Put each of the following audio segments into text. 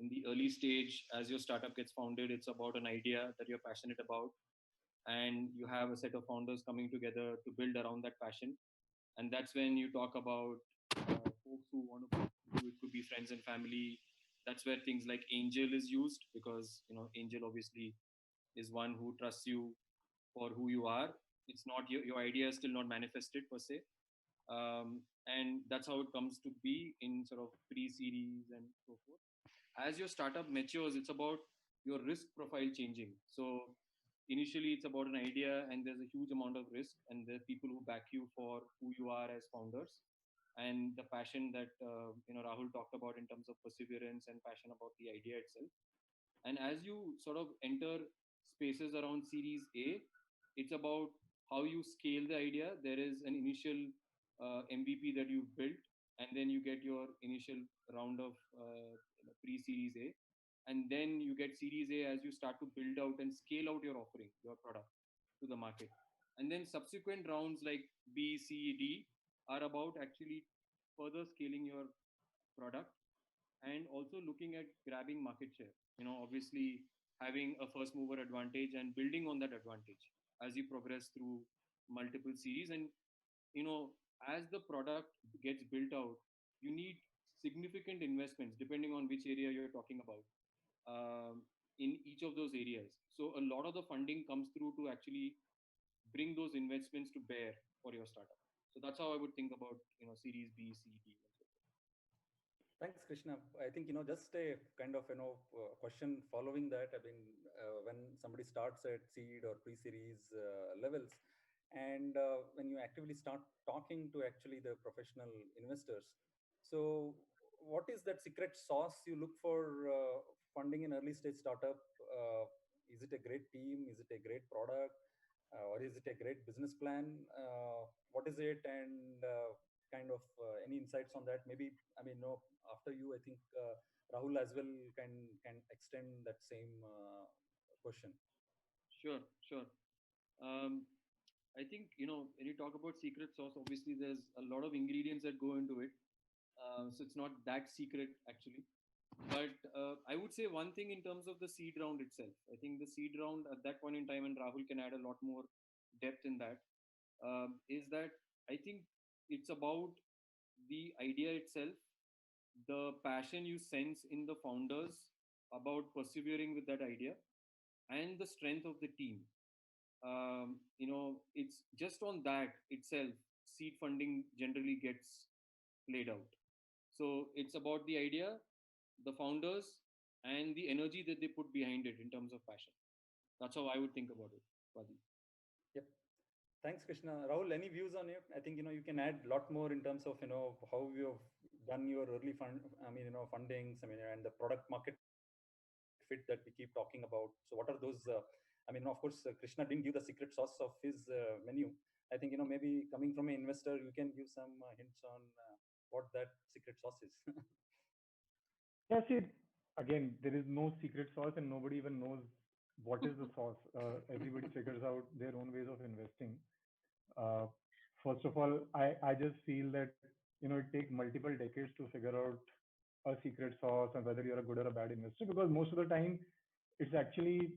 in the early stage, as your startup gets founded, it's about an idea that you're passionate about, and you have a set of founders coming together to build around that passion. And that's when you talk about folks who want to, it could be friends and family. That's where things like angel is used, because angel obviously is one who trusts you for who you are. It's not your idea is still not manifested per se. And that's how it comes to be in sort of pre-series and so forth. As your startup matures, it's about your risk profile changing. So initially it's about an idea, and there's a huge amount of risk, and there are people who back you for who you are as founders, and the passion that Rahul talked about in terms of perseverance and passion about the idea itself. And as you sort of enter spaces around Series A, it's about how you scale the idea. There is an initial MVP that you've built, and then you get your initial round of pre-Series A, and then you get Series A as you start to build out and scale out your offering, your product to the market. And then subsequent rounds like B, C, D are about actually further scaling your product, and also looking at grabbing market share. Obviously having a first mover advantage and building on that advantage as you progress through multiple series. And you know, as the product gets built out, you need significant investments depending on which area you're talking about, in each of those areas. So a lot of the funding comes through to actually bring those investments to bear for your startup. So that's how I would think about Series B, C, D, and so forth. Thanks, Krishna. I think, just a kind of, question following that. I mean, when somebody starts at seed or pre-series levels, and when you actively start talking to actually the professional investors, so what is that secret sauce you look for funding an early stage startup? Is it a great team? Is it a great product? Or is it a great business plan? What is it? And kind of any insights on that? Maybe, I mean, no, after you, I think Rahul as well can extend that same question. Sure, sure. Um, I think when you talk about secret sauce, obviously there's a lot of ingredients that go into it, so it's not that secret actually. But I would say one thing in terms of the seed round itself. I think the seed round at that point in time, and Rahul can add a lot more depth in that, is that I think it's about the idea itself, the passion you sense in the founders about persevering with that idea, and the strength of the team. It's just on that itself, seed funding generally gets played out. So it's about the idea, the founders, and the energy that they put behind it in terms of passion. That's how I would think about it, Vadi. Yep. Thanks, Krishna. Rahul, any views on it? I think, you can add a lot more in terms of, how you have done your early fundings, and the product market fit that we keep talking about. So what are those, of course, Krishna didn't give the secret sauce of his menu. I think, maybe coming from an investor, you can give some hints on what that secret sauce is. Yeah, see, again, there is no secret sauce and nobody even knows what is the sauce. Everybody figures out their own ways of investing. Uh, First of all, I just feel that, it takes multiple decades to figure out a secret sauce and whether you're a good or a bad investor, because most of the time it's actually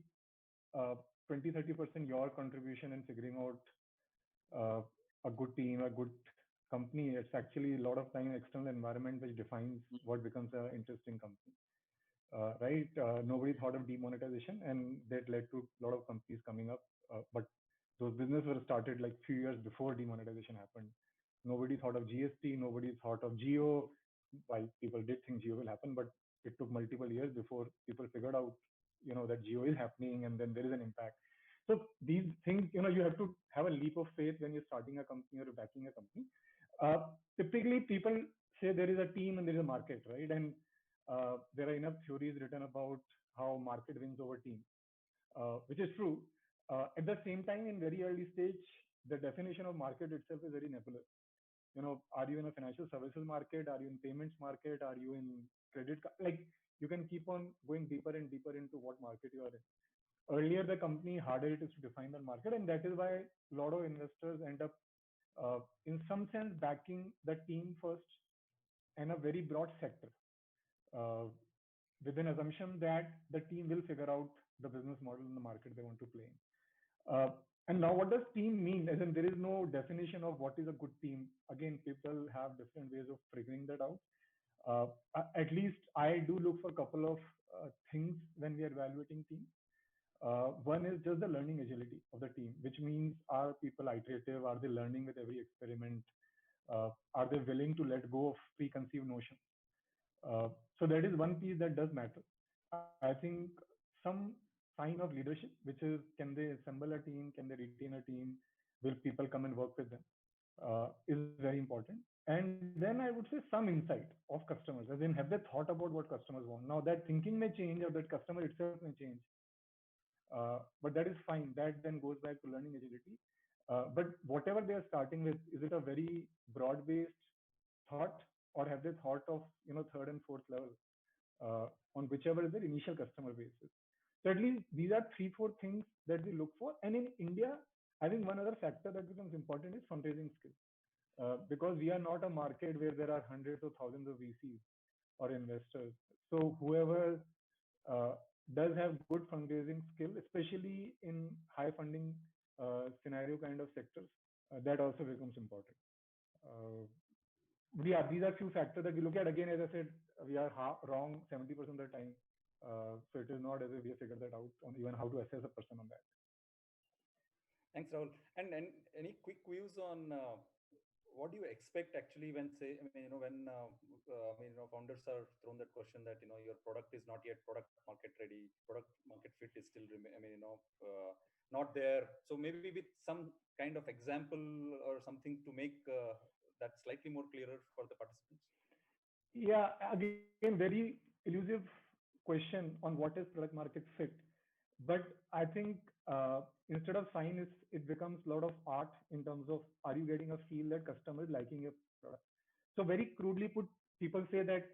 uh, 20-30% your contribution in figuring out a good team, a good company. It's actually a lot of time external environment which defines what becomes an interesting company. Right? Nobody thought of demonetization, and that led to a lot of companies coming up. But those businesses were started like few years before demonetization happened. Nobody thought of GST. Nobody thought of Geo. While people did think Geo will happen, but it took multiple years before people figured out, that Geo is happening, and then there is an impact. So these things, you have to have a leap of faith when you're starting a company or backing a company. Typically, people say there is a team and there is a market, right? And there are enough theories written about how market wins over team, which is true. At the same time, in very early stage, the definition of market itself is very nebulous. Are you in a financial services market? Are you in payments market? Are you in credit? Like, you can keep on going deeper and deeper into what market you are in. Earlier the company, harder it is to define the market, and that is why a lot of investors end up, in some sense, backing the team first and a very broad sector. Uh, with an assumption that the team will figure out the business model in the market they want to play in. And now, what does team mean? As in, there is no definition of what is a good team. Again, people have different ways of figuring that out. At least I do look for a couple of things when we are evaluating teams. One is just the learning agility of the team, which means are people iterative? Are they learning with every experiment? Are they willing to let go of preconceived notions? So that is one piece that does matter. I think some sign of leadership, which is can they assemble a team, can they retain a team, will people come and work with them, is very important. And then I would say some insight of customers, as in have they thought about what customers want. Now that thinking may change or that customer itself may change, but that is fine. That then goes back to learning agility. But whatever they are starting with, is it a very broad-based thought, or have they thought of third and fourth level on whichever is their initial customer base is? So at least these are 3-4 things that we look for. And in India, I think one other factor that becomes important is fundraising skills, because we are not a market where there are hundreds of thousands of VCs or investors. So whoever uh, does have good fundraising skill, especially in high funding scenario kind of sectors, that also becomes important. Uh, but yeah, these are few factors that we look at. Again, as I said, we are wrong 70% of the time. So it is not as if we have figured that out on even how to assess a person on that. Thanks, Rahul. And any quick views on what do you expect actually when say, I mean, when founders are thrown that question that your product is not yet product market ready, product market fit is still not there. So maybe with some kind of example or something to make that slightly more clearer for the participants. Yeah, again, very elusive question on what is product market fit. But I think instead of science, it becomes a lot of art in terms of are you getting a feel that customer is liking your product. So very crudely put, people say that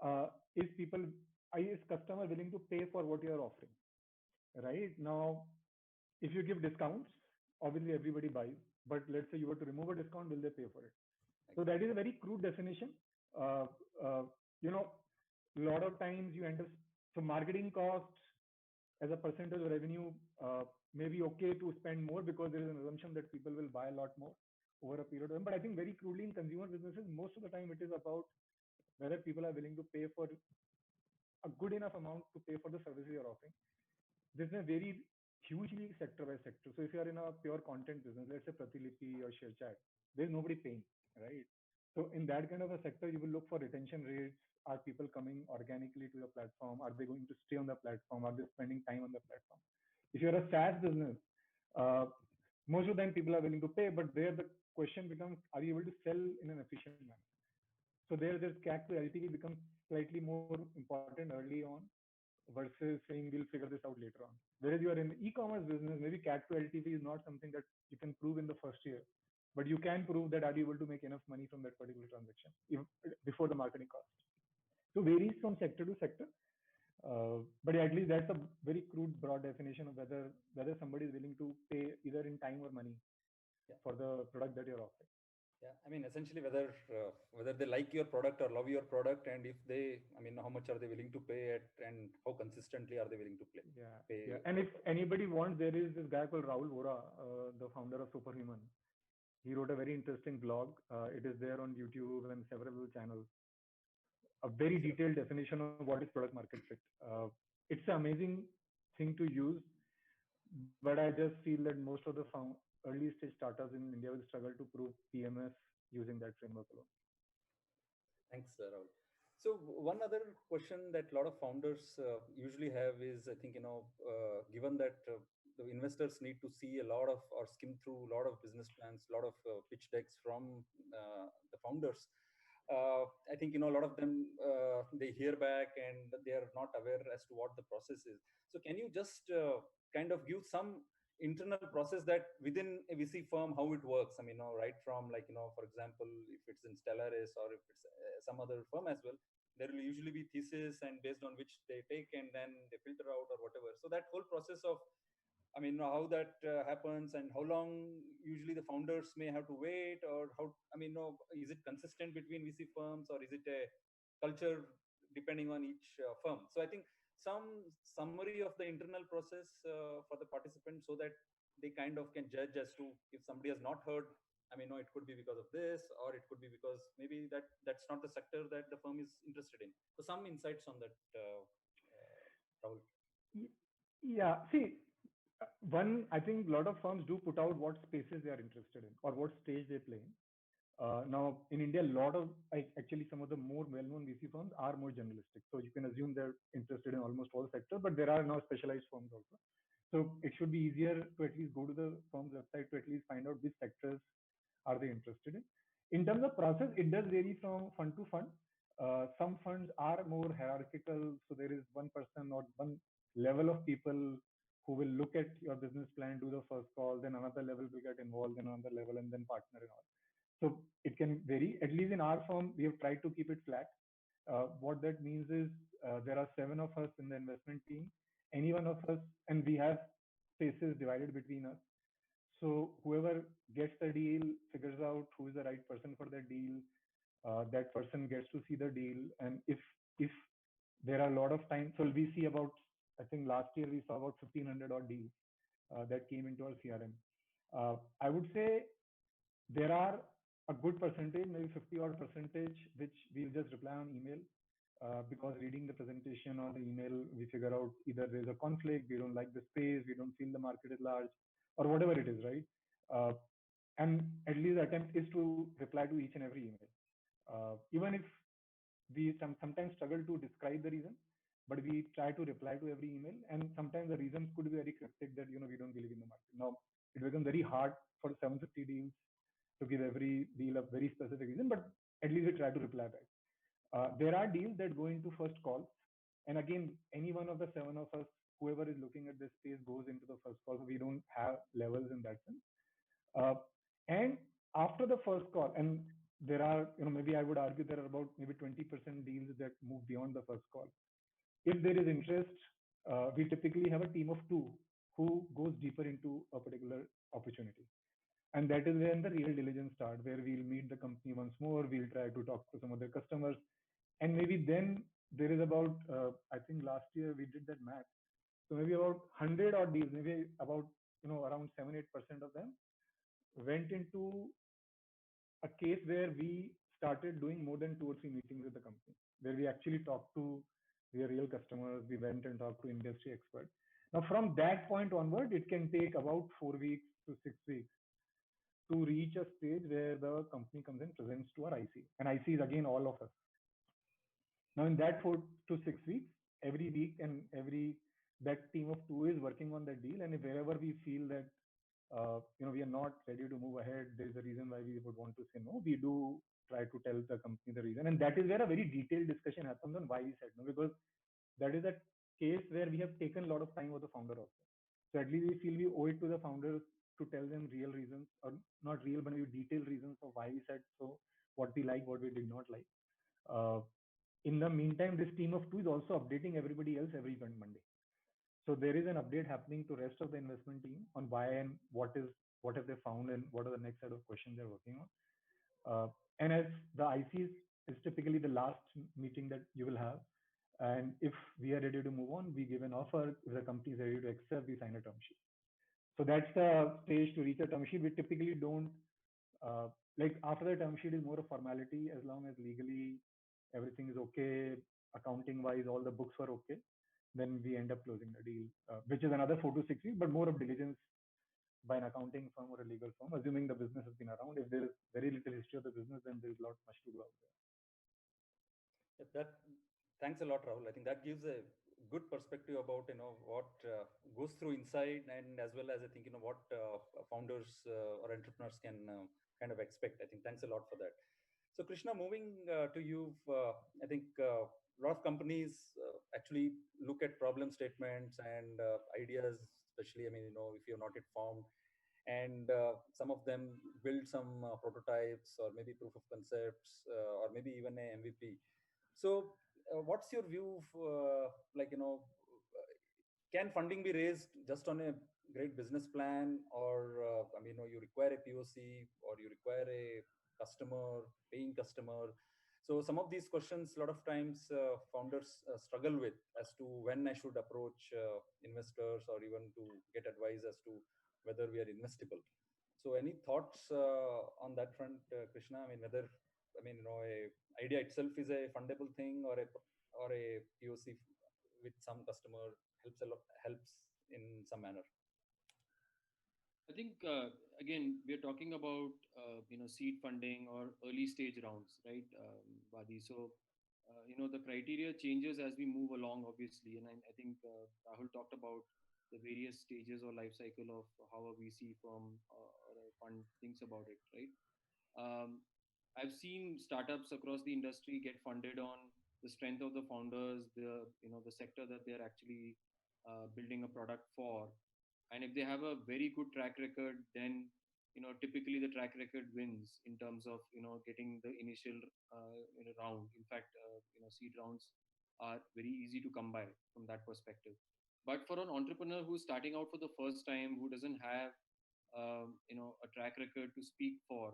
uh, is people is customer willing to pay for what you are offering? Right now, if you give discounts, obviously everybody buys. But let's say you were to remove a discount, will they pay for it? So that is a very crude definition. Uh, uh, you know, a lot of times you end up, so marketing costs as a percentage of revenue may be okay to spend more because there is an assumption that people will buy a lot more over a period of time. But I think very crudely in consumer businesses, most of the time it is about whether people are willing to pay for a good enough amount to pay for the services you're offering. This may vary hugely sector by sector. So if you are in a pure content business, let's say Pratilipy or ShareChat, there's nobody paying, right? So in that kind of a sector, you will look for retention rates. Are people coming organically to your platform? Are they going to stay on the platform? Are they spending time on the platform? If you're a SaaS business, uh, most of the time people are willing to pay, but there the question becomes, are you able to sell in an efficient manner? So there, this CAC to LTV becomes slightly more important early on versus saying we'll figure this out later on. Whereas you are in the e-commerce business, maybe CAC to LTV is not something that you can prove in the first year, but you can prove that are you able to make enough money from that particular transaction before the marketing cost. So varies from sector to sector, but at least that's a very crude, broad definition of whether somebody is willing to pay either in time or money for the product that you're offering. Yeah, I mean, essentially whether they like your product or love your product, and if they, I mean, how much are they willing to pay it, and how consistently are they willing to pay? Yeah. And if anybody wants, there is this guy called Rahul Vora, the founder of Superhuman. He wrote a very interesting blog. It is there on YouTube and several channels. A very detailed definition of what is product market fit. It's an amazing thing to use, but I just feel that most of the early stage startups in India will struggle to prove PMS using that framework alone. Thanks, Rahul. So one other question that a lot of founders usually have is, I think, given that the investors need to see a lot of or skim through a lot of business plans, a lot of pitch decks from the founders. I think, a lot of them, they hear back and they are not aware as to what the process is. So can you just kind of give some internal process that within a VC firm, how it works? I mean, right from for example, if it's in Stellaris or if it's some other firm as well, there will usually be thesis and based on which they take and then they filter out or whatever. So that whole process of, I mean, how that happens and how long usually the founders may have to wait, or how, I mean, is it consistent between VC firms, or is it a culture depending on each firm. So I think some summary of the internal process for the participants, so that they kind of can judge as to if somebody has not heard. I mean, no, it could be because of this, or it could be because maybe that's not the sector that the firm is interested in. So some insights on that, Rahul. Y- Yeah, see, one, I think a lot of firms do put out what spaces they are interested in or what stage they play in. Now, in India, a lot of actually some of the more well-known VC firms are more generalistic. So you can assume they're interested in almost all sectors, but there are now specialized firms also. So it should be easier to at least go to the firm's website to at least find out which sectors are they interested in. In terms of process, it does vary from fund to fund. Some funds are more hierarchical, so there is one person or one level of people who will look at your business plan, do the first call, then another level will get involved, then another level, and then partner and all. So it can vary. At least in our firm, we have tried to keep it flat. What that means is there are 7 of us in the investment team. Any one of us, and we have spaces divided between us. So whoever gets the deal figures out who is the right person for the deal. That person gets to see the deal, and if there are a lot of time, so we see about, I think last year we saw about 1,500 odd deals that came into our CRM. I would say there are a good percentage, maybe 50 odd percentage, which we'll just reply on email because reading the presentation or the email, we figure out either there's a conflict, we don't like the space, we don't feel the market is large, or whatever it is, right? And at least the attempt is to reply to each and every email. Even if we sometimes struggle to describe the reason, but we try to reply to every email. And sometimes the reasons could be very cryptic that, we don't believe in the market. Now, it becomes very hard for 750 deals to give every deal a very specific reason, but at least we try to reply back. There are deals that go into first calls. And again, any one of the 7 of us, whoever is looking at this space goes into the first call. So we don't have levels in that sense. And after the first call, and there are, maybe I would argue there are about maybe 20% deals that move beyond the first call. If there is interest, we typically have a team of 2 who goes deeper into a particular opportunity. And that is when the real diligence starts, where we'll meet the company once more, we'll try to talk to some of their customers. And maybe then there is about, I think last year we did that math. So maybe about 100 odd deals, maybe about, around 7-8% of them went into a case where we started doing more than 2 or 3 meetings with the company, where we actually talked to their real customers. We went and talked to industry experts. Now, from that point onward, it can take about 4 weeks to 6 weeks to reach a stage where the company comes and presents to our IC. And IC is again all of us. Now, in that 4 to 6 weeks, every week and that team of 2 is working on that deal. And if wherever we feel that we are not ready to move ahead, there is a reason why we would want to say no, we do try to tell the company the reason. And that is where a very detailed discussion happens on why we said no, because that is a case where we have taken a lot of time with the founder also. So at least we feel we owe it to the founders to tell them real reasons, or not real, but maybe detailed reasons of why we said so, what we like, what we did not like. In the meantime, this team of 2 is also updating everybody else every Monday. So there is an update happening to rest of the investment team on why and what have they found and what are the next set of questions they're working on. And as the IC is typically the last meeting that you will have. And if we are ready to move on, we give an offer. If the company is ready to accept, we sign a term sheet. So that's the stage to reach a term sheet. We typically don't, like after the term sheet is more a formality, as long as legally everything is okay, accounting wise, all the books were okay, then we end up closing the deal, which is another 4 to 6 weeks, but more of diligence by an accounting firm or a legal firm, assuming the business has been around. If there is very little history of the business, then there is not much to do out there. Thanks a lot, Rahul. I think that gives a good perspective about what goes through inside, and as well as I think what founders or entrepreneurs can kind of expect. I think thanks a lot for that. So Krishna, moving to you, I think a lot of companies actually look at problem statements and ideas, especially, I mean, if you're not yet formed, and some of them build some prototypes or maybe proof of concepts or maybe even a MVP. So what's your view of, can funding be raised just on a great business plan, or you require a POC, or you require a customer, paying customer? So some of these questions, a lot of times founders struggle with as to when I should approach investors or even to get advice as to whether we are investable. So any thoughts on that front, Krishna? I mean, whether, I mean, a idea itself is a fundable thing, or a POC with some customer helps a lot, helps in some manner. I think again we're talking about seed funding or early stage rounds, right, Vadi? So the criteria changes as we move along, obviously, and I think Rahul talked about the various stages or life cycle of how a VC firm or a fund thinks about it, right? Um, I've seen startups across the industry get funded on the strength of the founders, the sector that they're actually building a product for, and if they have a very good track record, then typically the track record wins in terms of getting the initial round. In fact, seed rounds are very easy to come by from that perspective. But for an entrepreneur who's starting out for the first time, who doesn't have a track record to speak for,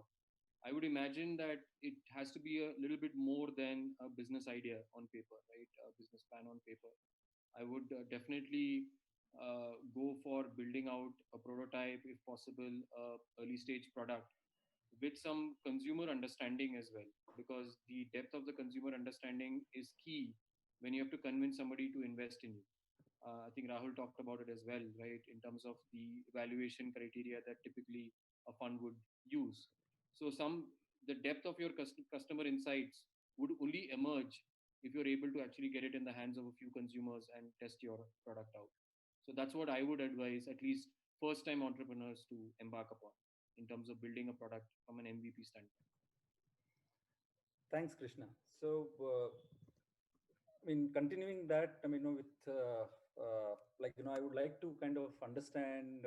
I would imagine that it has to be a little bit more than a business idea on paper, right? A business plan on paper. I would definitely go for building out a prototype, if possible, early stage product with some consumer understanding as well, because the depth of the consumer understanding is key when you have to convince somebody to invest in you. I think Rahul talked about it as well, right, in terms of the evaluation criteria that typically a fund would use. So the depth of your customer insights would only emerge if you're able to actually get it in the hands of a few consumers and test your product out. So that's what I would advise at least first time entrepreneurs to embark upon in terms of building a product from an MVP standpoint. Thanks, Krishna. So, I mean, continuing that, I mean, with like, I would like to kind of understand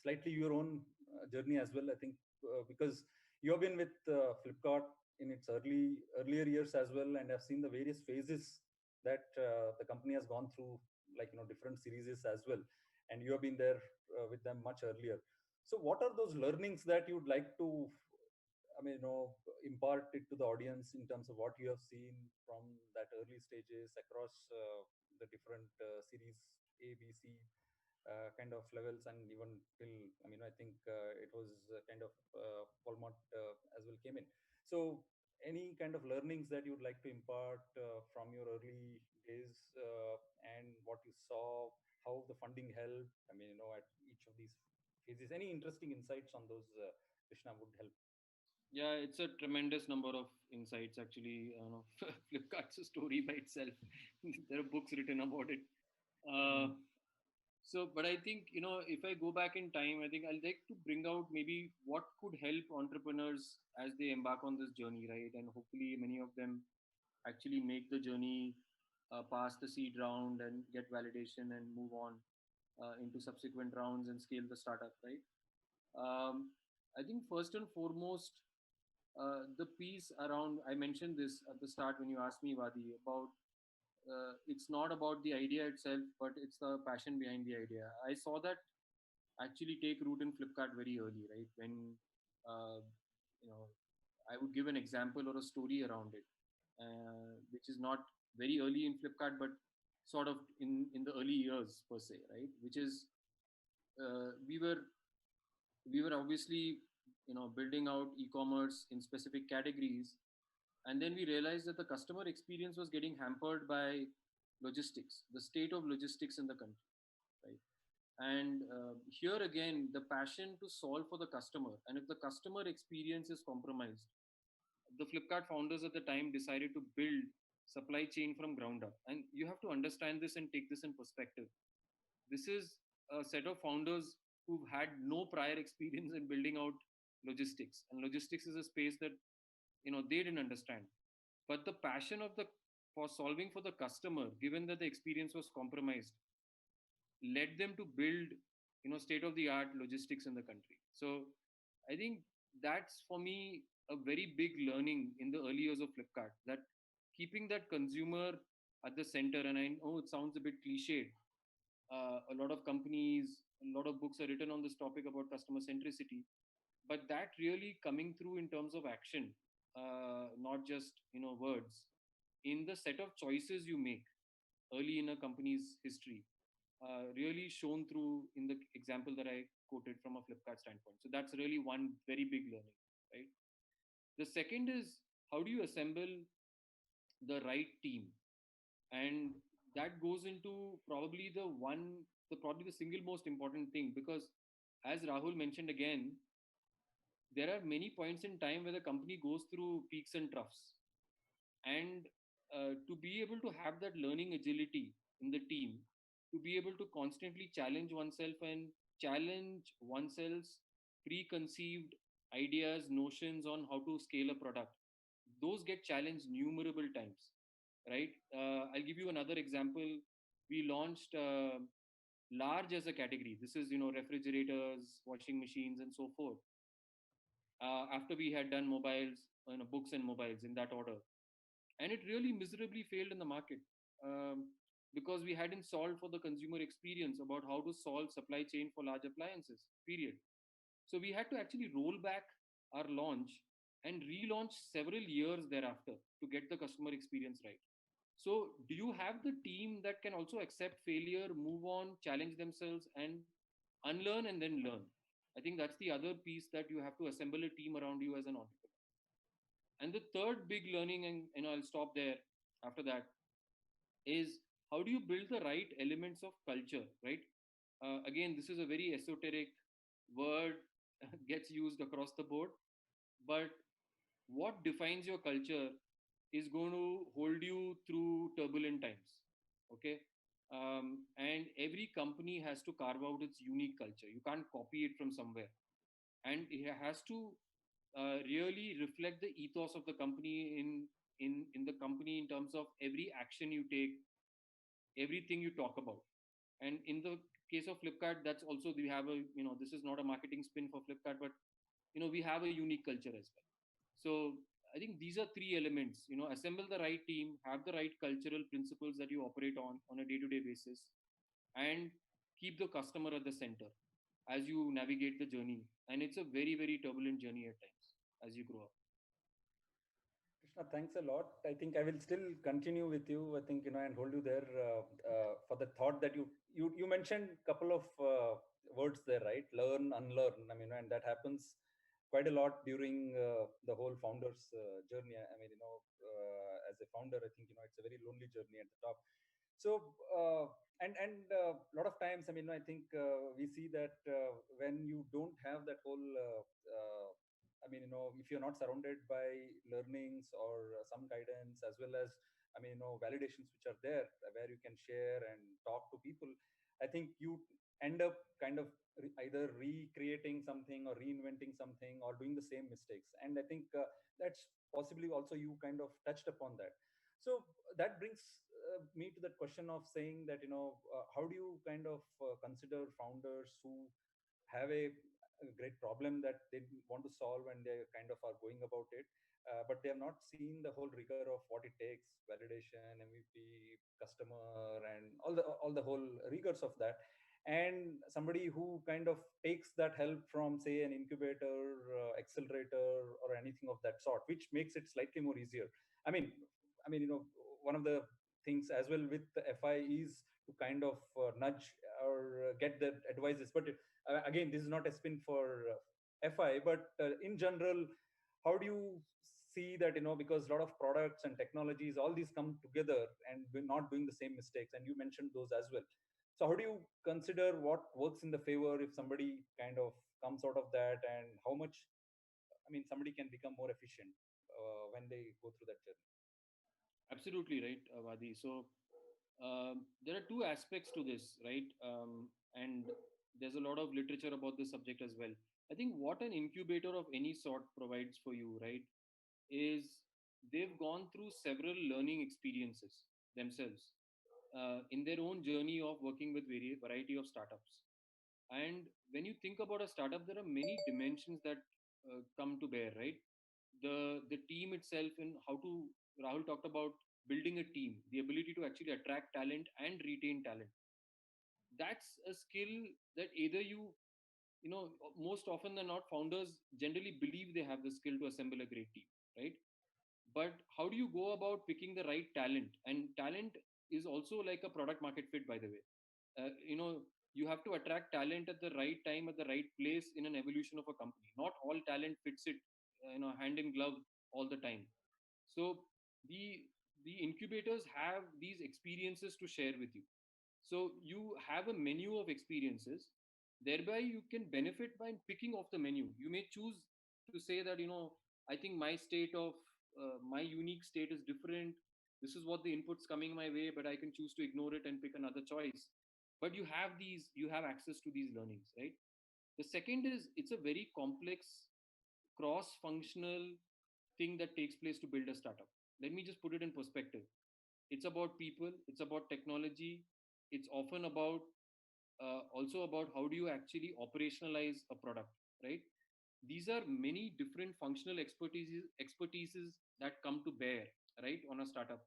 slightly your own journey as well. I think because you have been with Flipkart in its earlier years as well, and I've seen the various phases that the company has gone through, like, different series as well, and you have been there with them much earlier. So, what are those learnings that you would like to, I mean, impart it to the audience in terms of what you have seen from that early stages across the different series A, B, C kind of levels, and even till, I mean, I think it was kind of Walmart as well came in. So, any kind of learnings that you would like to impart from your early days and what you saw, how the funding helped, I mean, at each of these phases, any interesting insights on those, Krishna, would help. Yeah, it's a tremendous number of insights actually. Flipkart's a story by itself. There are books written about it. Uh, but I think, if I go back in time, I think I'll like to bring out maybe what could help entrepreneurs as they embark on this journey, right? And hopefully many of them actually make the journey past the seed round and get validation and move on into subsequent rounds and scale the startup, right? Um, I think first and foremost, the piece around, I mentioned this at the start when you asked me, Vadi, about it's not about the idea itself, but it's the passion behind the idea. I saw that actually take root in Flipkart very early, right? When, uh, you know, I would give an example or a story around it, which is not very early in Flipkart, but sort of in the early years per se, right? Which is uh, we were we were obviously building out e-commerce in specific categories, and then we realized that the customer experience was getting hampered by logistics, the state of logistics in the country, right? And here again, the passion to solve for the customer, and if the customer experience is compromised, the Flipkart founders at the time decided to build supply chain from ground up. And you have to understand this and take this in perspective. This is a set of founders who've had no prior experience in building out logistics, and logistics is a space that they didn't understand. But the passion of the for solving for the customer, given that the experience was compromised, led them to build state of the art logistics in the country. So I think that's for me a very big learning in the early years of Flipkart, that keeping that consumer at the center. And I know it sounds a bit cliched. A lot of companies, a lot of books are written on this topic about customer centricity, but that really coming through in terms of action not just words, in the set of choices you make early in a company's history, really shown through in the example that I quoted from a Flipkart standpoint. So that's really one very big learning, right? The second is, how do you assemble the right team? And that goes into probably the single most important thing, because as Rahul mentioned again, there are many points in time where the company goes through peaks and troughs. And to be able to have that learning agility in the team, to be able to constantly challenge oneself and challenge oneself's preconceived ideas, notions on how to scale a product, those get challenged numerable times, right? I'll give you another example. We launched large as a category. This is, refrigerators, washing machines, and so forth. After we had done mobiles, books and mobiles in that order, and it really miserably failed in the market, because we hadn't solved for the consumer experience about how to solve supply chain for large appliances. Period. So we had to actually roll back our launch and relaunch several years thereafter to get the customer experience right. So, do you have the team that can also accept failure, move on, challenge themselves, and unlearn and then learn? I think that's the other piece, that you have to assemble a team around you as an entrepreneur. And the third big learning, and I'll stop there after that, is how do you build the right elements of culture, right? Again, this is a very esoteric word, gets used across the board, but what defines your culture is going to hold you through turbulent times. Okay. And every company has to carve out its unique culture. You can't copy it from somewhere, and it has to really reflect the ethos of the company in the company, in terms of every action you take, everything you talk about. And in the case of Flipkart, that's also, we have a, this is not a marketing spin for Flipkart, but we have a unique culture as well. So I think these are three elements. Assemble the right team, have the right cultural principles that you operate on a day-to-day basis, and keep the customer at the center as you navigate the journey. And it's a very, very turbulent journey at times as you grow up. Krishna, thanks a lot. I think I will still continue with you. I think, and hold you there for the thought that you mentioned a couple of words there, right? Learn, unlearn. I mean, and that happens quite a lot during the whole founder's journey. I mean, as a founder, I think, it's a very lonely journey at the top. So, and a lot of times, I mean, I think we see that when you don't have that whole I mean, if you're not surrounded by learnings or some guidance, as well as, I mean, validations which are there where you can share and talk to people, I think you end up kind of either recreating something or reinventing something or doing the same mistakes. And I think that's possibly also you kind of touched upon that. So that brings me to that question of saying that, how do you kind of consider founders who have a great problem that they want to solve and they kind of are going about it, but they have not seen the whole rigor of what it takes: validation, MVP, customer, and all the whole rigors of that. And somebody who kind of takes that help from, say, an incubator, accelerator, or anything of that sort, which makes it slightly more easier. I mean, one of the things as well with the FI is to kind of nudge or get the advices. But again, this is not a spin for FI, but in general, how do you see that, because a lot of products and technologies, all these come together and we're not doing the same mistakes, and you mentioned those as well. So how do you consider what works in the favor if somebody kind of comes out of that, and how much, I mean, somebody can become more efficient when they go through that journey? Absolutely right, Vadi. So there are two aspects to this, right? And there's a lot of literature about this subject as well. I think what an incubator of any sort provides for you, right, is they've gone through several learning experiences themselves in their own journey of working with variety of startups. And when you think about a startup, there are many dimensions that come to bear, right? The team itself, and how to, Rahul talked about building a team, the ability to actually attract talent and retain talent. That's a skill that either most often than not, founders generally believe they have the skill to assemble a great team, right? But how do you go about picking the right talent? And talent is also like a product market fit, by the way. You have to attract talent at the right time, at the right place in an evolution of a company. Not all talent fits it, hand in glove all the time. So the the incubators have these experiences to share with you. So you have a menu of experiences. Thereby, you can benefit by picking off the menu. You may choose to say that, I think my unique state is different. This is what the inputs coming my way, but I can choose to ignore it and pick another choice. But you have access to these learnings, right? The second is it's a very complex cross-functional thing that takes place to build a startup. Let me just put it in perspective. It's about people, it's about technology, it's often about also about how do you actually operationalize a product, right? These are many different functional expertises that come to bear, right, on a startup.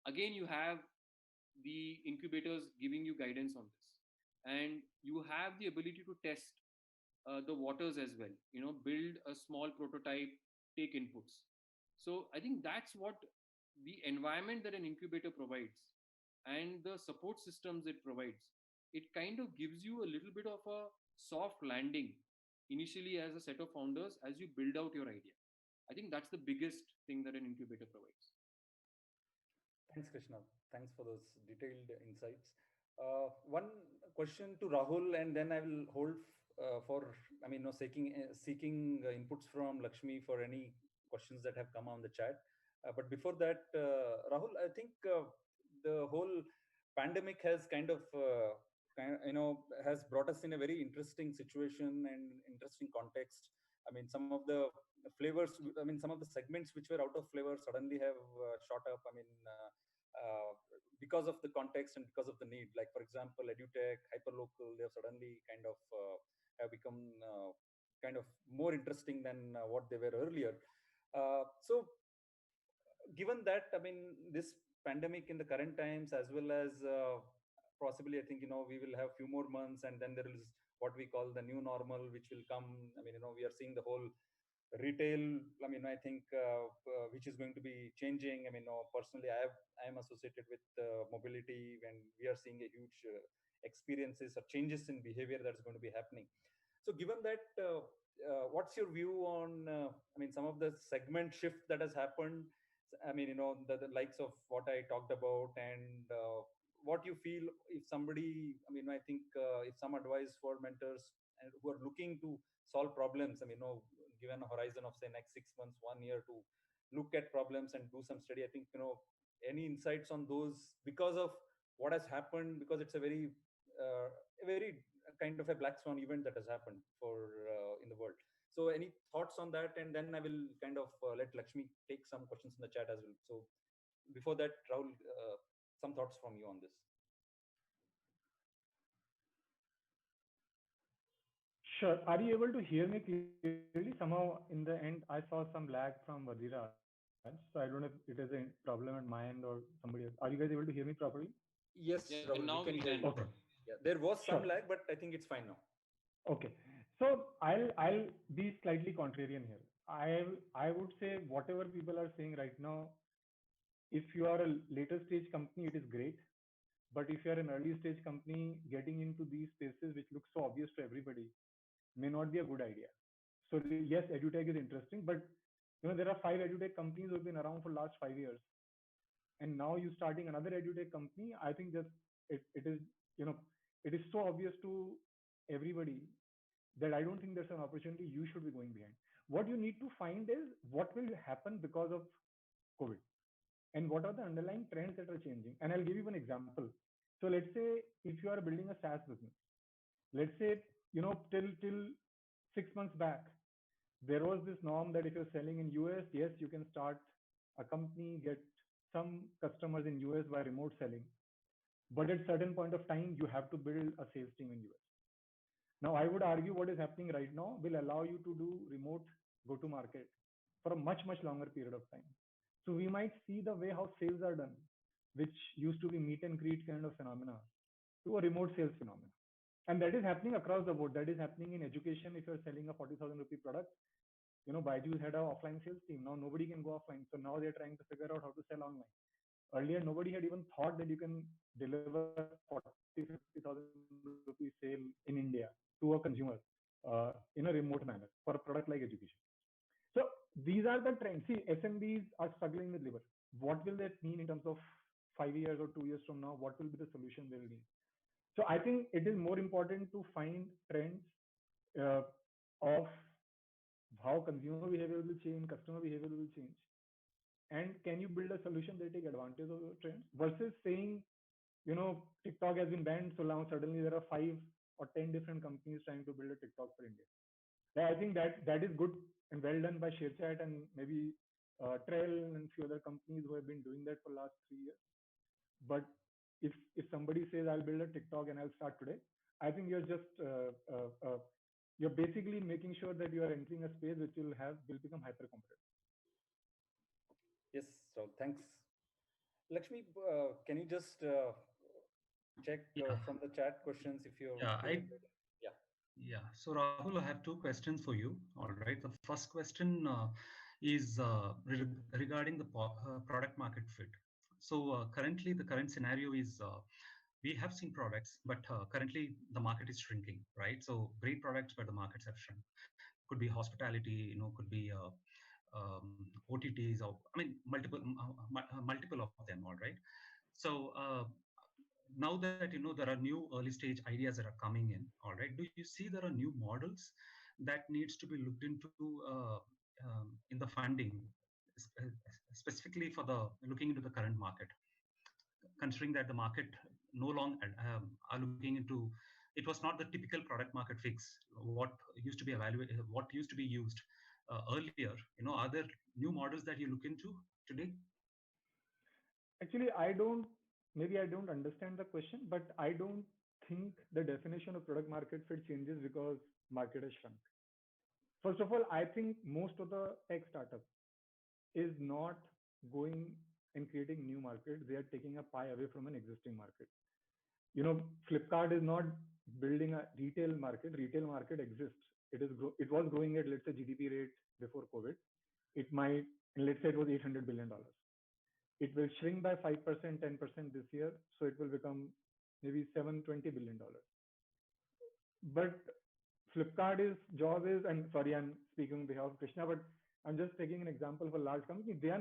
Again, you have the incubators giving you guidance on this, and you have the ability to test the waters as well, build a small prototype, take inputs. So I think that's what the environment that an incubator provides and the support systems it provides. It kind of gives you a little bit of a soft landing initially as a set of founders as you build out your idea. I think that's the biggest thing that an incubator provides. Thanks, Krishna. Thanks for those detailed insights. One question to Rahul, and then I will hold seeking inputs from Lakshmi for any questions that have come on the chat. But before that, Rahul, I think the whole pandemic has has brought us in a very interesting situation and interesting context. I mean, some of the flavors, some of the segments which were out of flavor suddenly have shot up. Because of the context and because of the need. Like, for example, edutech, hyperlocal, they have suddenly have become kind of more interesting than what they were earlier. So, given that, this pandemic in the current times, as well as possibly, I think, we will have few more months, and then there is what we call the new normal, which will come. We are seeing the whole retail, I think, which is going to be changing. Personally, I am associated with mobility, and we are seeing a huge experiences or changes in behavior that's going to be happening. So given that, what's your view on some of the segment shift that has happened? The likes of what I talked about, and what you feel if somebody, I think, if some advice for mentors and who are looking to solve problems, given a horizon of say next 6 months, 1 year, to look at problems and do some study. I think, any insights on those because of what has happened, because it's a very kind of a black swan event that has happened in the world. So any thoughts on that? And then I will kind of let Lakshmi take some questions in the chat as well. So before that, Rahul, some thoughts from you on this. Sure. Are you able to hear me clearly? Somehow in the end, I saw some lag from Vadiraj. So I don't know if it is a problem at my end or somebody else. Are you guys able to hear me properly? Yes, yeah, Rahul, now we can. Okay. Yeah, there was some Sure. lag, but I think it's fine now. Okay. So I'll be slightly contrarian here. I would say whatever people are saying right now, if you are a later stage company, it is great. But if you are an early stage company getting into these spaces which look so obvious to everybody, may not be a good idea. So yes, edutech is interesting, but there are 5 edutech companies who have been around for last 5 years, and now you starting another edutech company. I think just it is it is so obvious to everybody that I don't think there's an opportunity you should be going behind. What you need to find is what will happen because of COVID, and what are the underlying trends that are changing. And I'll give you one example. So let's say if you are building a SaaS business, let's say till 6 months back, there was this norm that if you're selling in US, yes, you can start a company, get some customers in US by remote selling, but at certain point of time, you have to build a sales team in US. Now, I would argue what is happening right now will allow you to do remote go-to-market for a much, much longer period of time. So we might see the way how sales are done, which used to be meet and greet kind of phenomena, to a remote sales phenomena. And that is happening across the board. That is happening in education. If you're selling a 40,000 rupee product, Byju's had an offline sales team. Now nobody can go offline. So now they're trying to figure out how to sell online. Earlier, nobody had even thought that you can deliver 40,000-50,000 rupee sale in India to a consumer in a remote manner for a product like education. So these are the trends. See, SMBs are struggling with labor. What will that mean in terms of 5 years or 2 years from now? What will be the solution they'll need? So I think it is more important to find trends uh, of how consumer behavior will change, customer behavior will change, and can you build a solution that take advantage of those trends versus saying, TikTok has been banned, so now suddenly there are 5 or 10 different companies trying to build a TikTok for India. Yeah, I think that is good and well done by ShareChat and maybe Trail and few other companies who have been doing that for last 3 years. But if somebody says I'll build a TikTok and I'll start today, I think you're just you're basically making sure that you are entering a space which will become hyper competitive. Yes, so thanks. Lakshmi, can you just check from the chat questions if you're Yeah. So Rahul, I have two questions for you. All right. The first question is regarding the product market fit. So currently, the current scenario is we have seen products, but currently the market is shrinking, right? So great products, but the markets have shrunk. Could be hospitality, could be OTTs, or I mean multiple of them. All right. So now that there are new early stage ideas that are coming in, all right, do you see there are new models that needs to be looked into in the funding, specifically for the looking into the current market, considering that the market no longer are looking into, it was not the typical product market fix what used to be evaluated, what used to be used earlier. Are there new models that you look into today? Actually, maybe I don't understand the question, but I don't think the definition of product market fit changes because market has shrunk. First of all, I think most of the tech startup is not going and creating new markets. They are taking a pie away from an existing market. Flipkart is not building a retail market. Retail market exists. It was growing at, let's say, GDP rate before COVID. It might, and let's say it was $800 billion. It will shrink by 5%, 10% this year. So it will become maybe $720 billion. But Flipkart's job is, and sorry, I'm speaking on behalf of Krishna, but I'm just taking an example of a large company. They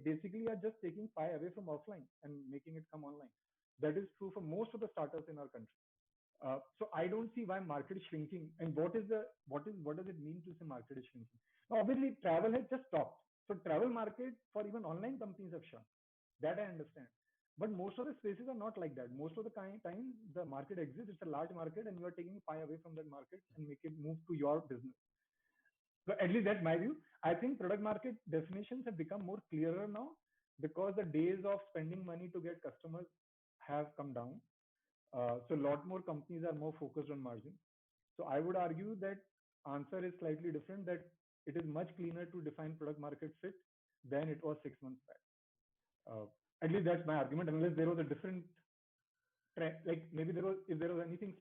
basically are just taking pie away from offline and making it come online. That is true for most of the startups in our country. So I don't see why market is shrinking. And what does it mean to say market is shrinking? Now, obviously, travel has just stopped. So travel market for even online companies have shrunk. That I understand. But most of the spaces are not like that. Most of the time, the market exists. It's a large market, and you are taking pie away from that market and make it move to your business. So at least that's my view. I think product market definitions have become more clearer now because the days of spending money to get customers have come down. So a lot more companies are more focused on margin. So I would argue that answer is slightly different, that it is much cleaner to define product market fit than it was 6 months back. At least that's my argument, unless there was a different trend, like maybe if there was anything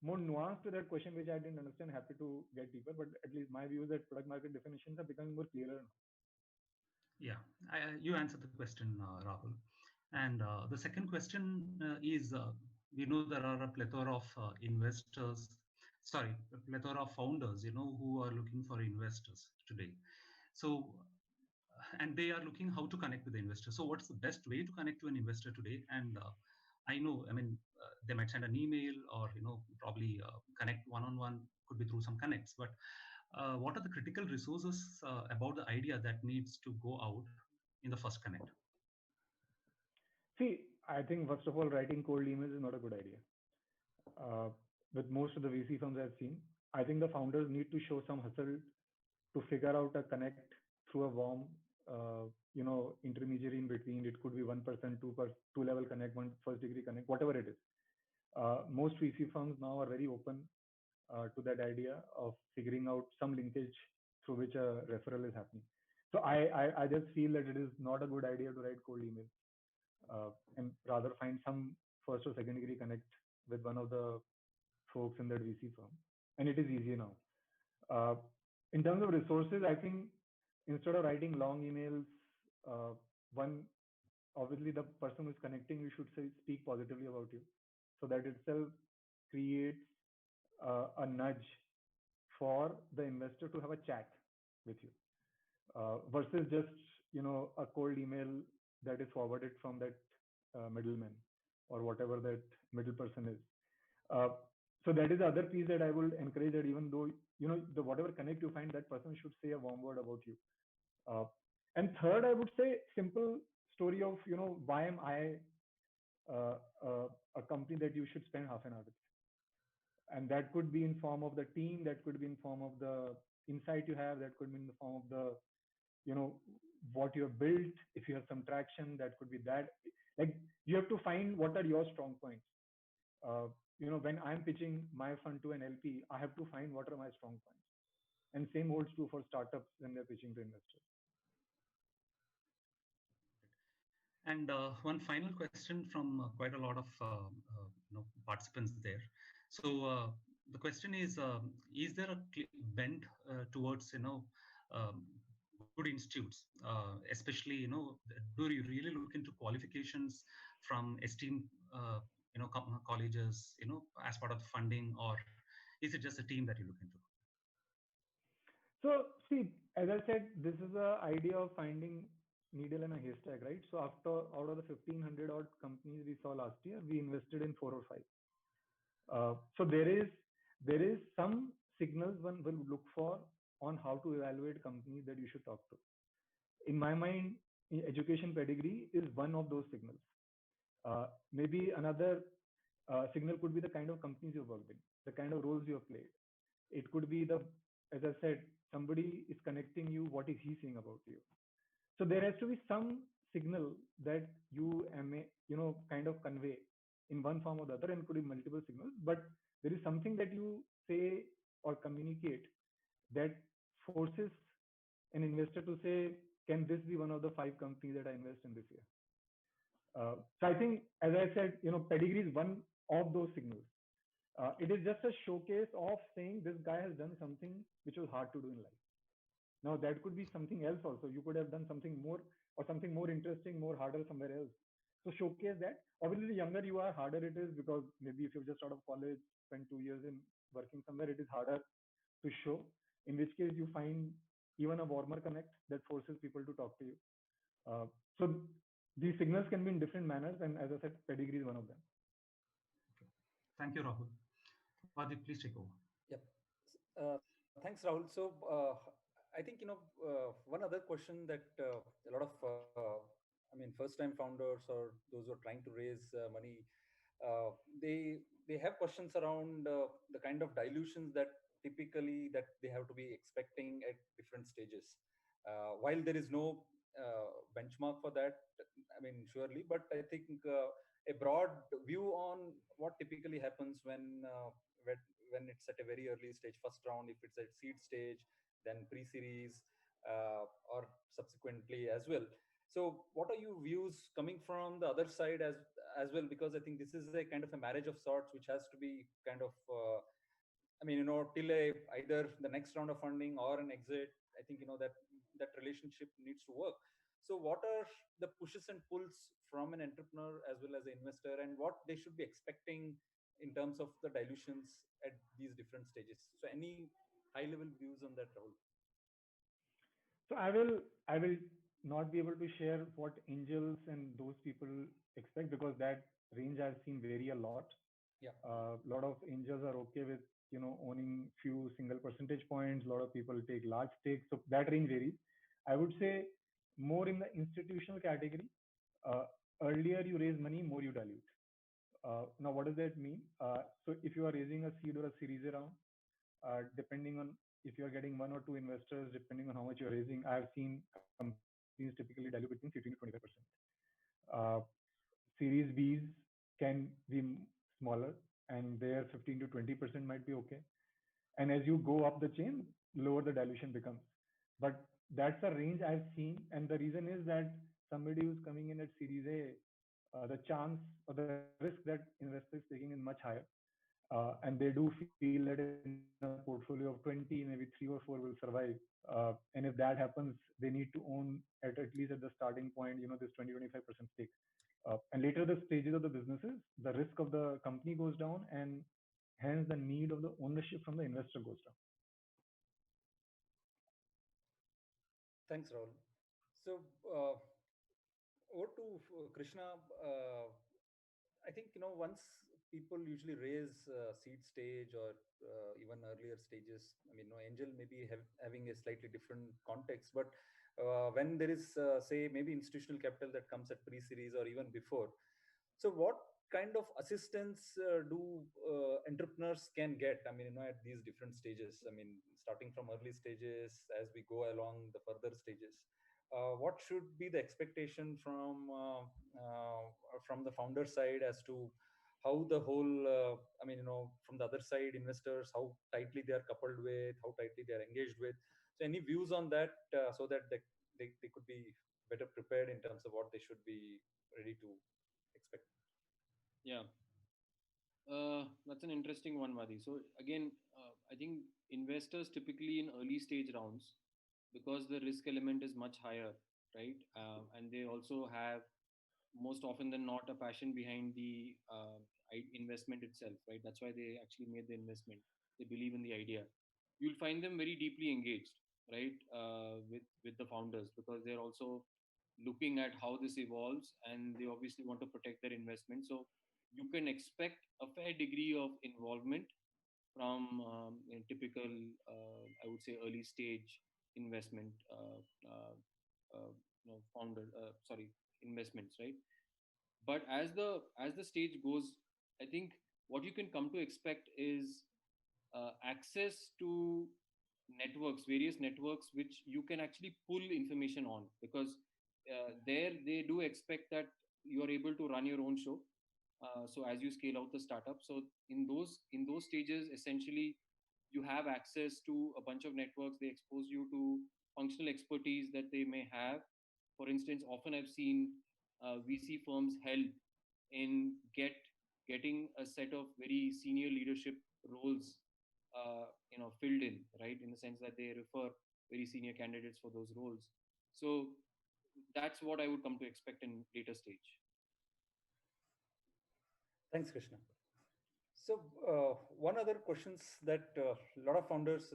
more nuanced to that question which I didn't understand, happy to get deeper. But at least my view is that product market definitions are becoming more clearer now. Yeah, you answered the question, Rahul. And the second question is, we know there are a plethora of plethora of founders, who are looking for investors today. So, and they are looking how to connect with the investor. So what's the best way to connect to an investor today? And I know, they might send an email or, probably connect one-on-one, could be through some connects. But what are the critical resources about the idea that needs to go out in the first connect? See, I think first of all, writing cold emails is not a good idea. With most of the VC firms I've seen, I think the founders need to show some hustle to figure out a connect through a warm, intermediary in between. It could be 1%, 2-level connect, one first degree connect, whatever it is. Most VC firms now are very open to that idea of figuring out some linkage through which a referral is happening. So I just feel that it is not a good idea to write cold emails, and rather find some first or second degree connect with one of the folks in that VC firm. And it is easier now. in terms of resources, I think instead of writing long emails, uh, one obviously the person who's connecting you should say speak positively about you, so that itself creates a nudge for the investor to have a chat with you, versus just a cold email that is forwarded from that middleman or whatever that middle person is. Uh, so that is the other piece that I would encourage, that even though the whatever connect you find, that person should say a warm word about you. Uh, and third, I would say simple story of why am I uh, uh, a company that you should spend half an hour with, and that could be in form of the team, that could be in form of the insight you have, that could be in the form of the you know what you have built. If you have some traction, that could be that. Like, you have to find what are your strong points. When I'm pitching my fund to an LP, I have to find what are my strong points, and same holds true for startups when they're pitching to investors. And one final question from quite a lot of participants there. So the question is there a bent towards um, good institutes, especially do you really look into qualifications from esteemed colleges as part of the funding, or is it just a team that you look into? So see, as I said, this is the idea of finding needle in a haystack, right? So after out of the 1,500 odd companies we saw last year, we invested in 4 or 5. So there is some signals one will look for on how to evaluate companies that you should talk to. In my mind, education pedigree is one of those signals. Maybe another signal could be the kind of companies you've worked in, the kind of roles you have played. It could be as I said, somebody is connecting you. What is he saying about you? So there has to be some signal that you kind of convey in one form or the other, and could be multiple signals. But there is something that you say or communicate that forces an investor to say, can this be one of the 5 companies that I invest in this year? So I think, as I said, pedigree is one of those signals. It is just a showcase of saying this guy has done something which was hard to do in life. Now that could be something else also. You could have done something more, or something more interesting, more harder somewhere else. So showcase that. Obviously, the younger you are, harder it is, because maybe if you're just out of college, spend 2 years in working somewhere, it is harder to show. In which case, you find even a warmer connect that forces people to talk to you. So these signals can be in different manners, and as I said, pedigree is one of them. Okay. Thank you, Rahul. Pradeep, please take over. Yep. Thanks, Rahul. So I think one other question that a lot of first-time founders or those who are trying to raise money, they have questions around the kind of dilutions that typically that they have to be expecting at different stages. While there is no benchmark for that, surely, but I think a broad view on what typically happens when it's at a very early stage, first round, if it's at seed stage, then pre-series, or subsequently as well. So what are your views coming from the other side as well? Because I think this is a kind of a marriage of sorts, which has to be kind of till either the next round of funding or an exit. I think that relationship needs to work. So what are the pushes and pulls from an entrepreneur as well as an investor, and what they should be expecting in terms of the dilutions at these different stages? So any high level views on that, Rahul? So I will not be able to share what angels and those people expect, because that range I've seen vary a lot. Yeah. A lot of angels are okay with owning few single percentage points. A lot of people take large stakes, so that range varies. I would say more in the institutional category. Uh, Earlier you raise money, more you dilute. Now, what does that mean? So if you are raising a seed or a series A round, depending on if you're getting 1 or 2 investors, depending on how much you're raising, I've seen companies typically dilute between 15 to 25%. Series Bs can be smaller, and their 15 to 20% might be okay. And as you go up the chain, lower the dilution becomes. But that's a range I've seen, and the reason is that somebody who's coming in at Series A, the chance or the risk that investor is taking is much higher. and they do feel that in a portfolio of 20, maybe 3 or 4 will survive. And if that happens, they need to own at least at the starting point, this 20-25% stake. And later the stages of the businesses, the risk of the company goes down, and hence the need of the ownership from the investor goes down. Thanks, Rahul. So, over to Krishna. I think once people usually raise seed stage or even earlier stages. I mean, angel maybe having a slightly different context, but when there is say maybe institutional capital that comes at pre-series or even before. So, what kind of assistance do entrepreneurs can get? I mean, at these different stages. I mean, starting from early stages as we go along the further stages. What should be the expectation from the founder side as to how the whole I mean from the other side investors, how tightly they are coupled with, how tightly they are engaged with? So any views on that, so that they could be better prepared in terms of what they should be ready to expect? Yeah, that's an interesting one, Madi. So again, I think investors typically in early stage rounds, because the risk element is much higher, right? And they also have, most often than not, a passion behind the investment itself, right? That's why they actually made the investment. They believe in the idea. You'll find them very deeply engaged, right, with the founders, because they're also looking at how this evolves, and they obviously want to protect their investment. So you can expect a fair degree of involvement from typical, I would say, early stage investment founder, sorry, investments, right? But as the stage goes, I think what you can come to expect is access to networks, various networks, which you can actually pull information on, because there they do expect that you are able to run your own show. So as you scale out the startup, so in those stages, essentially, you have access to a bunch of networks. They expose you to functional expertise that they may have. For instance, often I've seen VC firms help in getting a set of very senior leadership roles, filled in, right, in the sense that they refer very senior candidates for those roles. So that's what I would come to expect in later stage. Thanks, Krishna. So one other questions that a lot of founders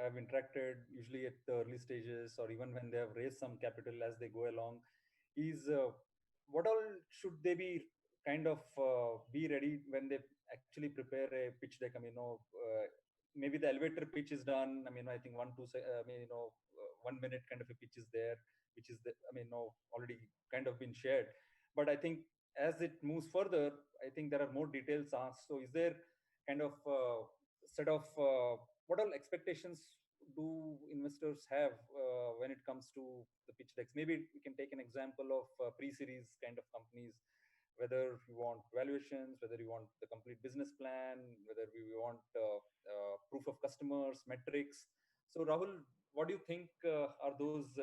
have interacted usually at the early stages or even when they have raised some capital as they go along is what all should they be kind of be ready when they actually prepare a pitch deck? I mean, maybe the elevator pitch is done. I mean, I think 1 minute kind of a pitch is there, which is already kind of been shared. But I think as it moves further, I think there are more details asked. So, is there kind of set of what all expectations do investors have when it comes to the pitch decks? Maybe we can take an example of pre-series kind of companies, whether you want valuations, whether you want the complete business plan, whether we want proof of customers, metrics. So, Rahul, what do you think are those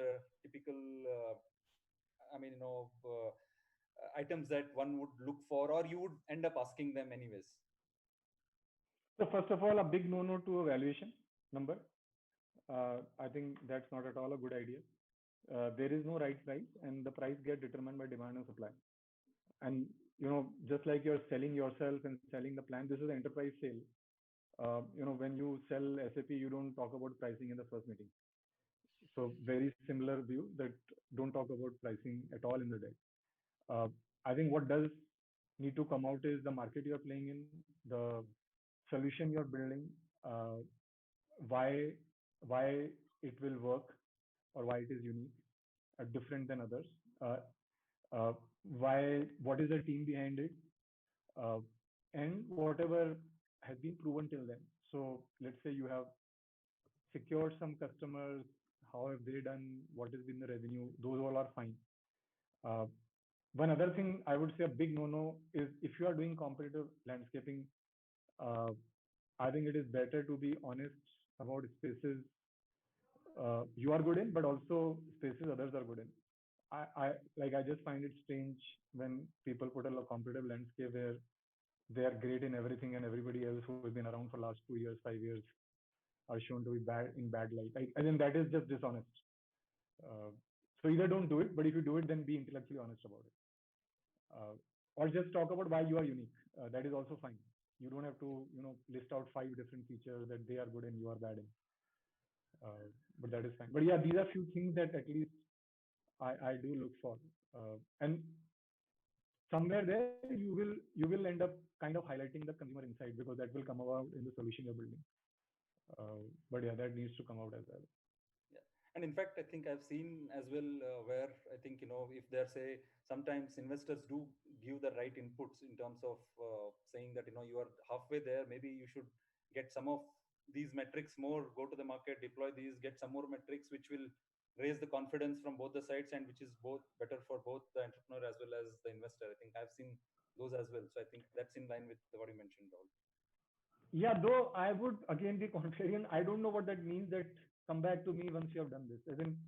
typical, I mean, items that one would look for, or you would end up asking them anyways? So first of all, a big no-no to a valuation number. I think that's not at all a good idea. There is no right price, and the price gets determined by demand and supply. And just like you're selling yourself and selling the plan, this is an enterprise sale. When you sell SAP, you don't talk about pricing in the first meeting. So very similar view that don't talk about pricing at all in the deck. I think what does need to come out is the market you're playing in, the solution you're building, why it will work or why it is unique, different than others. What is the team behind it, and whatever has been proven till then. So let's say you have secured some customers, how have they done, what has been the revenue, those all are fine. One other thing I would say a big no-no is if you are doing competitive landscaping, I think it is better to be honest about spaces you are good in, but also spaces others are good in. I just find it strange when people put a competitive landscape where they are great in everything, and everybody else who has been around for last 2 years, 5 years are shown to be bad in bad light. I think that is just dishonest. Uh, so either don't do it, but if you do it, then be intellectually honest about it, uh, or just talk about why you are unique. That is also fine. You don't have to, list out 5 different features that they are good and you are bad in. But that is fine. But yeah, these are few things that at least I do look for, and somewhere there you will end up kind of highlighting the consumer insight because that will come about in the solution you're building. But yeah, that needs to come out as well. Yeah. And in fact, I think I've seen as well where I think, if there's sometimes investors do give the right inputs in terms of saying that, you are halfway there, maybe you should get some of these metrics more, go to the market, deploy these, get some more metrics, which will raise the confidence from both the sides and which is both better for both the entrepreneur as well as the investor. I think I've seen those as well. So I think that's in line with what you mentioned, Rahul. Yeah, though I would again be contrarian. I don't know what that means. That come back to me once you have done this. As in,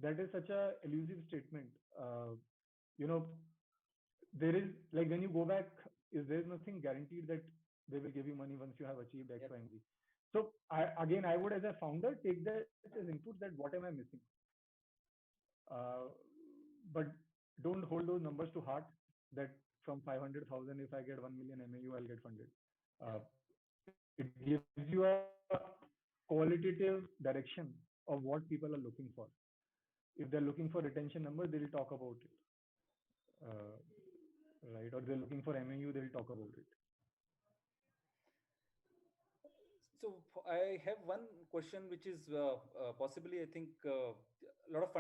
that is such a elusive statement. You know, there is like when you go back, is there nothing guaranteed that they will give you money once you have achieved X, Yep. Y, and Z. So I would as a founder take that as input that what am I missing, uh, but don't hold those numbers to heart. That from 500,000, if I get 1 million MAU, I'll get funded. Uh, it gives you a qualitative direction of what people are looking for. If they're looking for retention numbers, they'll talk about it, uh, right? Or they're looking for MAU, they'll talk about it. So I have one question, which is possibly I think a lot of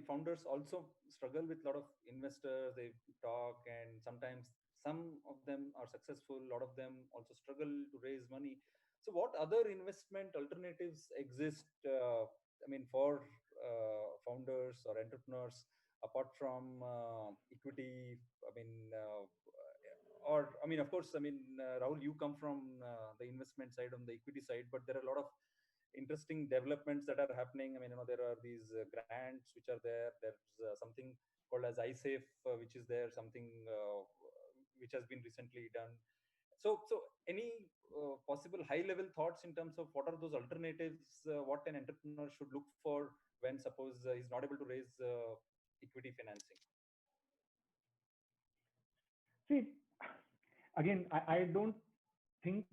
founders also struggle with a lot of investors. They talk, and sometimes some of them are successful. A lot of them also struggle to raise money. So what other investment alternatives exist? For founders or entrepreneurs apart from equity. I mean. Of course, Rahul, you come from the investment side, on the equity side, but there are a lot of interesting developments that are happening. There are these grants which are there. There's something called as iSafe, which is there, something which has been recently done. So any possible high level thoughts in terms of what are those alternatives, what an entrepreneur should look for when suppose he's not able to raise equity financing? See, again, I don't think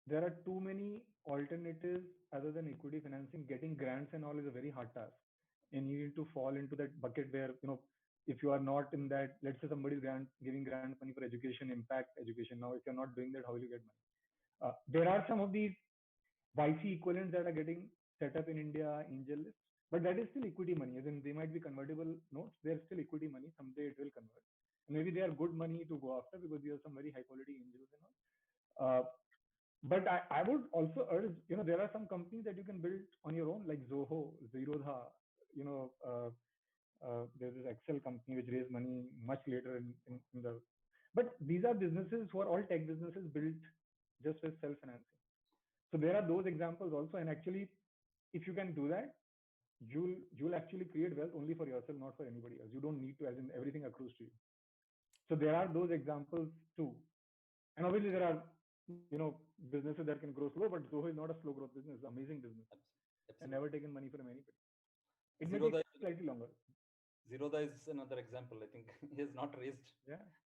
there are too many alternatives other than equity financing. Getting grants and all is a very hard task, and you need to fall into that bucket where if you are not in that, let's say somebody's giving grant money for education, impact education. Now, if you're not doing that, how will you get money? There are some of these YC equivalents that are getting set up in India, angel list, but that is still equity money. As in, they might be convertible notes, they're still equity money. Someday it will convert. And maybe they are good money to go after because you have some very high quality angels and all. But I would also urge, there are some companies that you can build on your own, like Zoho, Zerodha, you know, there's this Excel company which raised money much later in the. But these are businesses who are all tech businesses built just with self-financing. So there are those examples also. And actually, if you can do that, you'll actually create wealth only for yourself, not for anybody else. You don't need to, as in everything accrues to you. So there are those examples too. And obviously there are, businesses that can grow slow, but Zoho is not a slow growth business, it's an amazing business. Absolutely. And never taken money from anybody. It may Zerodha, take slightly longer. Zerodha is another example. I think he has not raised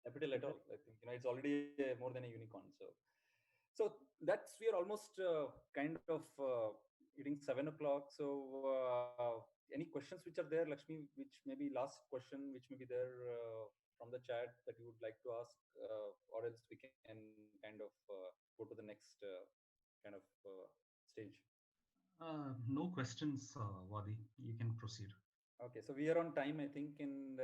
capital at all. I think it's already more than a unicorn. So that's, we are almost kind of hitting 7 o'clock. So any questions which are there, Lakshmi, which maybe last question, which may be there from the chat that you would like to ask, or else we can kind of go to the next kind of stage. No questions, Wadi. You can proceed. Okay, so we are on time, I think, and